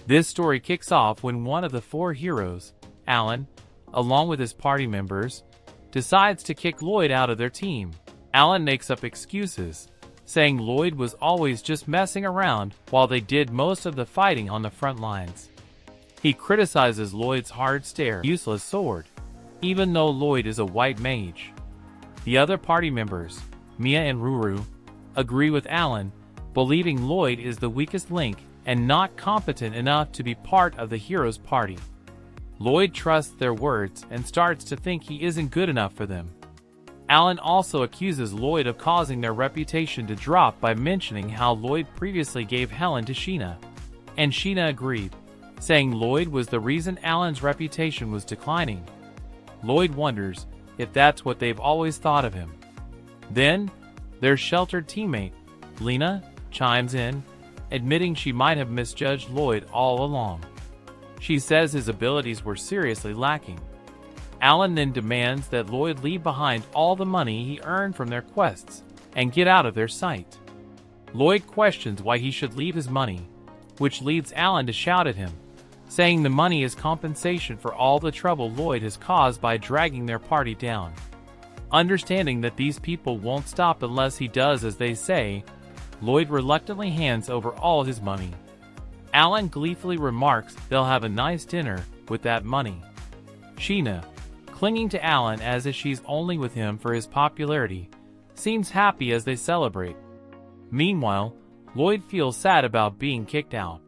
This story kicks off when one of the four heroes, Alan, along with his party members, decides to kick Lloyd out of their team. Alan makes up excuses, saying Lloyd was always just messing around while they did most of the fighting on the front lines. He criticizes Lloyd's hard stare, useless sword, even though Lloyd is a white mage. The other party members, Mia and Ruru, agree with Alan, believing Lloyd is the weakest link and not competent enough to be part of the hero's party. Lloyd trusts their words and starts to think he isn't good enough for them. Alan also accuses Lloyd of causing their reputation to drop by mentioning how Lloyd previously gave Helen to Sheena, and Sheena agreed, saying Lloyd was the reason Alan's reputation was declining. Lloyd wonders if that's what they've always thought of him. Then, their sheltered teammate, Lena, chimes in, admitting she might have misjudged Lloyd all along. She says his abilities were seriously lacking. Alan then demands that Lloyd leave behind all the money he earned from their quests and get out of their sight. Lloyd questions why he should leave his money, which leads Alan to shout at him, saying the money is compensation for all the trouble Lloyd has caused by dragging their party down. Understanding that these people won't stop unless he does as they say, Lloyd reluctantly hands over all his money. Alan gleefully remarks they'll have a nice dinner with that money. Sheena, clinging to Alan as if she's only with him for his popularity, seems happy as they celebrate. Meanwhile, Lloyd feels sad about being kicked out.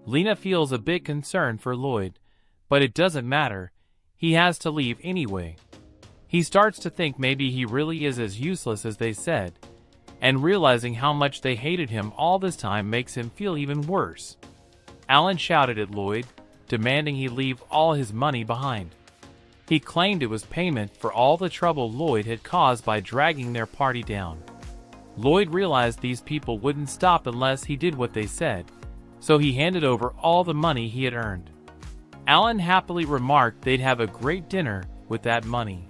Lena feels a bit concerned for Lloyd, but it doesn't matter, he has to leave anyway. He starts to think maybe he really is as useless as they said, and realizing how much they hated him all this time makes him feel even worse. Alan shouted at Lloyd, demanding he leave all his money behind. He claimed it was payment for all the trouble Lloyd had caused by dragging their party down. Lloyd realized these people wouldn't stop unless he did what they said, so he handed over all the money he had earned. Alan happily remarked they'd have a great dinner with that money.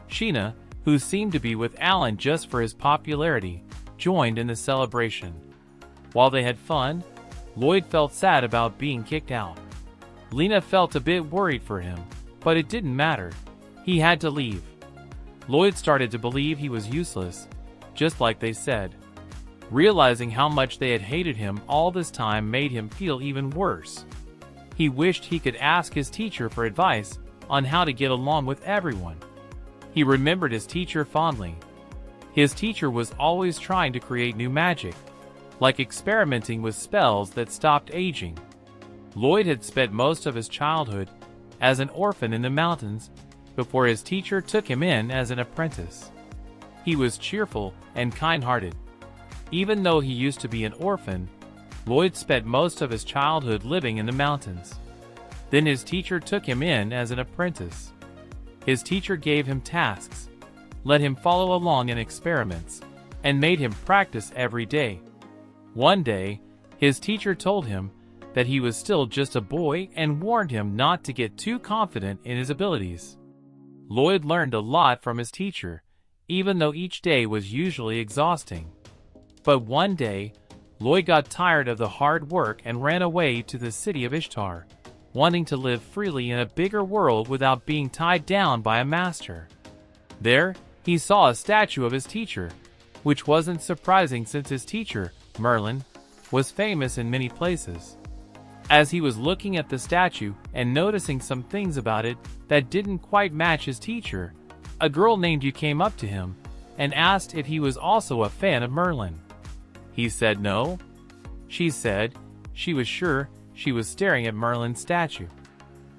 Sheena, who seemed to be with Alan just for his popularity, joined in the celebration. While they had fun, Lloyd felt sad about being kicked out. Lena felt a bit worried for him, but it didn't matter. He had to leave. Lloyd started to believe he was useless, just like they said. Realizing how much they had hated him all this time made him feel even worse. He wished he could ask his teacher for advice on how to get along with everyone. He remembered his teacher fondly. His teacher was always trying to create new magic, like experimenting with spells that stopped aging. Lloyd had spent most of his childhood as an orphan in the mountains before his teacher took him in as an apprentice. He was cheerful and kind-hearted. Even though he used to be an orphan, Lloyd spent most of his childhood living in the mountains. Then his teacher took him in as an apprentice. His teacher gave him tasks, let him follow along in experiments, and made him practice every day. One day, his teacher told him that he was still just a boy and warned him not to get too confident in his abilities. Lloyd learned a lot from his teacher, even though each day was usually exhausting. But one day, Lloyd got tired of the hard work and ran away to the city of Ishtar, wanting to live freely in a bigger world without being tied down by a master. There, he saw a statue of his teacher, which wasn't surprising since his teacher, Merlin, was famous in many places. As he was looking at the statue and noticing some things about it that didn't quite match his teacher, a girl named Yu came up to him and asked if he was also a fan of Merlin. He said no. She said she was sure she was staring at Merlin's statue.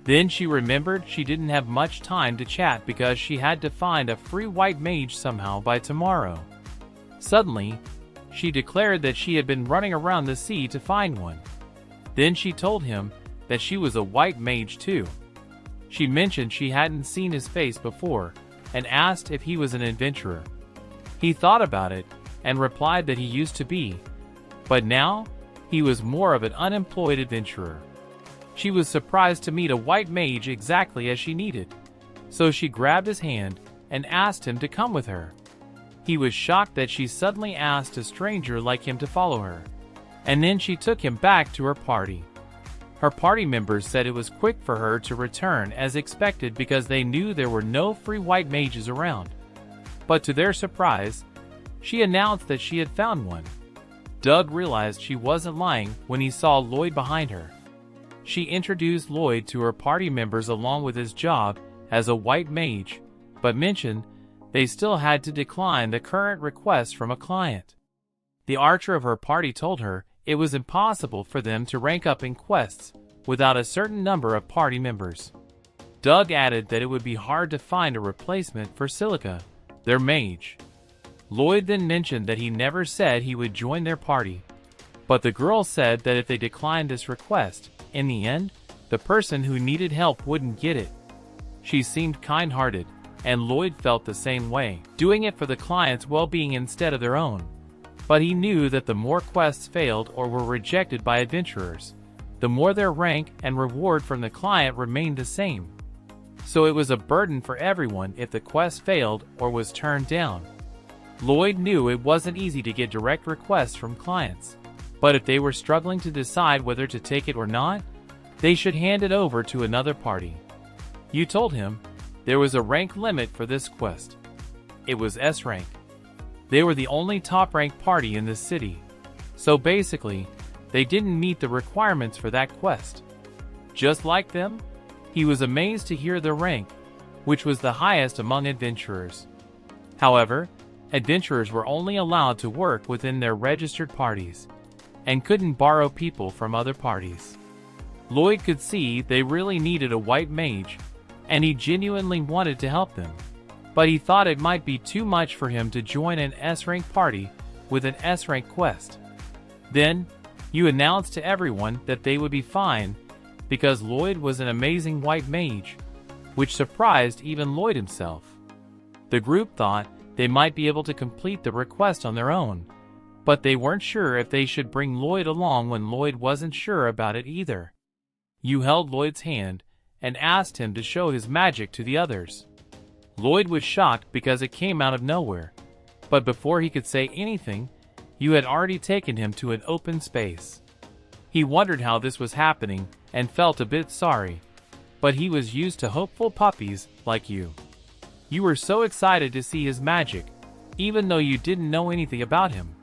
Then she remembered she didn't have much time to chat because she had to find a free white mage somehow by tomorrow. Suddenly, she declared that she had been running around the sea to find one. Then she told him that she was a white mage too. She mentioned she hadn't seen his face before and asked if he was an adventurer. He thought about it and replied that he used to be, but now he was more of an unemployed adventurer. She was surprised to meet a white mage exactly as she needed, so she grabbed his hand and asked him to come with her. He was shocked that she suddenly asked a stranger like him to follow her, and then she took him back to her party. Her party members said it was quick for her to return as expected because they knew there were no free white mages around. But to their surprise, she announced that she had found one. Doug realized she wasn't lying when he saw Lloyd behind her. She introduced Lloyd to her party members along with his job as a white mage, but mentioned they still had to decline the current request from a client. The archer of her party told her it was impossible for them to rank up in quests without a certain number of party members. Doug added that it would be hard to find a replacement for Silica, their mage. Lloyd then mentioned that he never said he would join their party, but the girl said that if they declined this request, in the end, the person who needed help wouldn't get it. She seemed kind-hearted, and Lloyd felt the same way, doing it for the client's well-being instead of their own. But he knew that the more quests failed or were rejected by adventurers, the more their rank and reward from the client remained the same. So it was a burden for everyone if the quest failed or was turned down. Lloyd knew it wasn't easy to get direct requests from clients, but if they were struggling to decide whether to take it or not, they should hand it over to another party. You told him there was a rank limit for this quest. It was S rank. They were the only top-ranked party in this city, so basically, they didn't meet the requirements for that quest. Just like them, he was amazed to hear their rank, which was the highest among adventurers. However, adventurers were only allowed to work within their registered parties, and couldn't borrow people from other parties. Lloyd could see they really needed a white mage, and he genuinely wanted to help them. But he thought it might be too much for him to join an S-rank party with an S-rank quest. Then, you announced to everyone that they would be fine because Lloyd was an amazing white mage, which surprised even Lloyd himself. The group thought they might be able to complete the request on their own, but they weren't sure if they should bring Lloyd along when Lloyd wasn't sure about it either. You held Lloyd's hand and asked him to show his magic to the others. Lloyd was shocked because it came out of nowhere, but before he could say anything, you had already taken him to an open space. He wondered how this was happening and felt a bit sorry, but he was used to hopeful puppies like you. You were so excited to see his magic, even though you didn't know anything about him.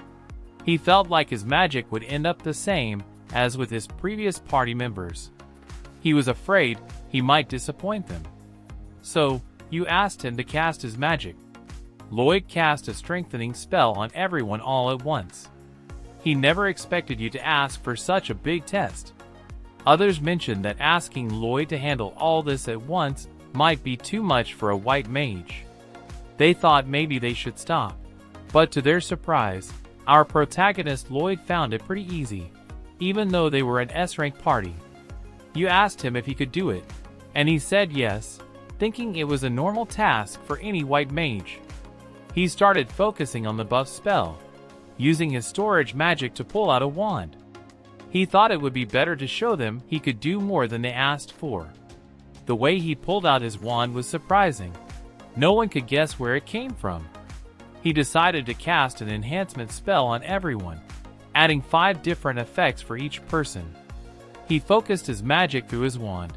He felt like his magic would end up the same as with his previous party members. He was afraid he might disappoint them. So, you asked him to cast his magic. Lloyd cast a strengthening spell on everyone all at once. He never expected you to ask for such a big test. Others mentioned that asking Lloyd to handle all this at once might be too much for a white mage. They thought maybe they should stop. But to their surprise, our protagonist Lloyd found it pretty easy, even though they were an S-rank party. You asked him if he could do it, and he said yes, thinking it was a normal task for any white mage. He started focusing on the buff spell, using his storage magic to pull out a wand. He thought it would be better to show them he could do more than they asked for. The way he pulled out his wand was surprising. No one could guess where it came from. He decided to cast an enhancement spell on everyone, adding 5 different effects for each person. He focused his magic through his wand,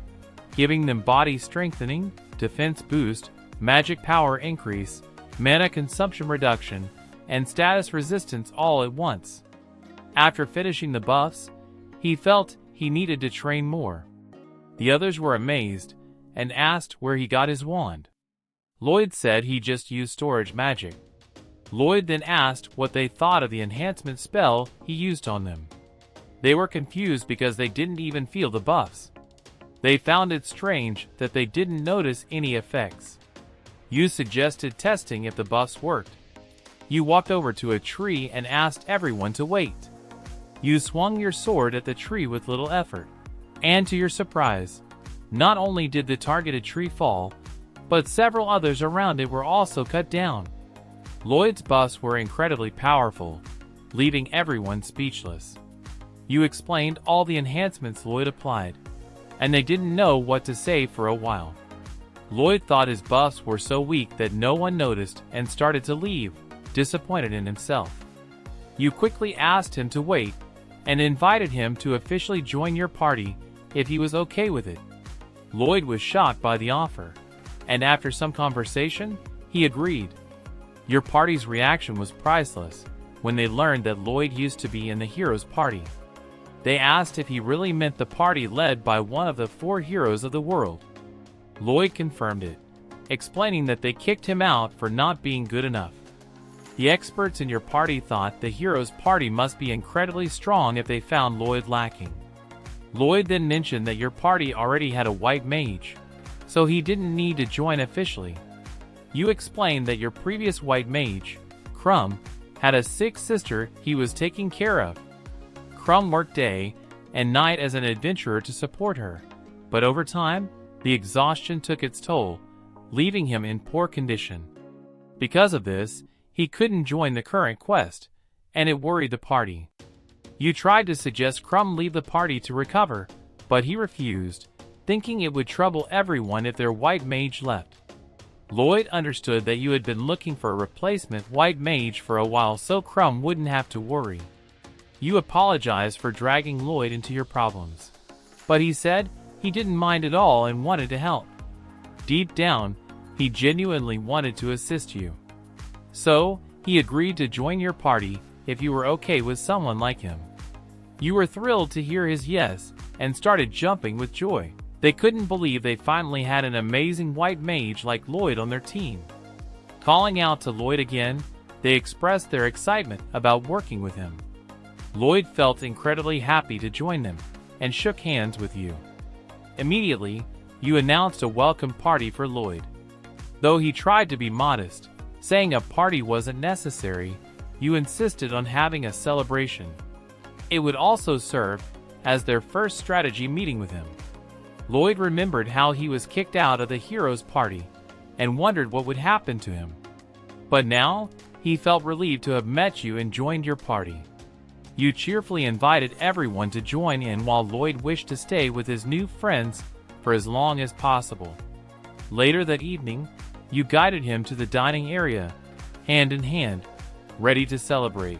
giving them body strengthening, defense boost, magic power increase, mana consumption reduction, and status resistance all at once. After finishing the buffs, he felt he needed to train more. The others were amazed and asked where he got his wand. Lloyd said he just used storage magic. Lloyd then asked what they thought of the enhancement spell he used on them. They were confused because they didn't even feel the buffs. They found it strange that they didn't notice any effects. You suggested testing if the buffs worked. You walked over to a tree and asked everyone to wait. You swung your sword at the tree with little effort. And to your surprise, not only did the targeted tree fall, but several others around it were also cut down. Lloyd's buffs were incredibly powerful, leaving everyone speechless. You explained all the enhancements Lloyd applied, and they didn't know what to say for a while. Lloyd thought his buffs were so weak that no one noticed and started to leave, disappointed in himself. You quickly asked him to wait and invited him to officially join your party if he was okay with it. Lloyd was shocked by the offer, and after some conversation, he agreed. Your party's reaction was priceless when they learned that Lloyd used to be in the heroes' party. They asked if he really meant the party led by one of the 4 heroes of the world. Lloyd confirmed it, explaining that they kicked him out for not being good enough. The experts in your party thought the heroes' party must be incredibly strong if they found Lloyd lacking. Lloyd then mentioned that your party already had a White Mage, so he didn't need to join officially. You explained that your previous White Mage, Crumb, had a sick sister he was taking care of. Crumb worked day and night as an adventurer to support her, but over time, the exhaustion took its toll, leaving him in poor condition. Because of this, he couldn't join the current quest, and it worried the party. You tried to suggest Crumb leave the party to recover, but he refused, thinking it would trouble everyone if their White Mage left. Lloyd understood that you had been looking for a replacement White Mage for a while so Crumb wouldn't have to worry. You apologized for dragging Lloyd into your problems, but he said he didn't mind at all and wanted to help. Deep down, he genuinely wanted to assist you. So, he agreed to join your party if you were okay with someone like him. You were thrilled to hear his yes and started jumping with joy. They couldn't believe they finally had an amazing White Mage like Lloyd on their team. Calling out to Lloyd again, they expressed their excitement about working with him. Lloyd felt incredibly happy to join them and shook hands with you. Immediately, you announced a welcome party for Lloyd. Though he tried to be modest, saying a party wasn't necessary, you insisted on having a celebration. It would also serve as their first strategy meeting with him. Lloyd remembered how he was kicked out of the heroes' party and wondered what would happen to him. But now, he felt relieved to have met you and joined your party. You cheerfully invited everyone to join in while Lloyd wished to stay with his new friends for as long as possible. Later that evening, you guided him to the dining area, hand in hand, ready to celebrate.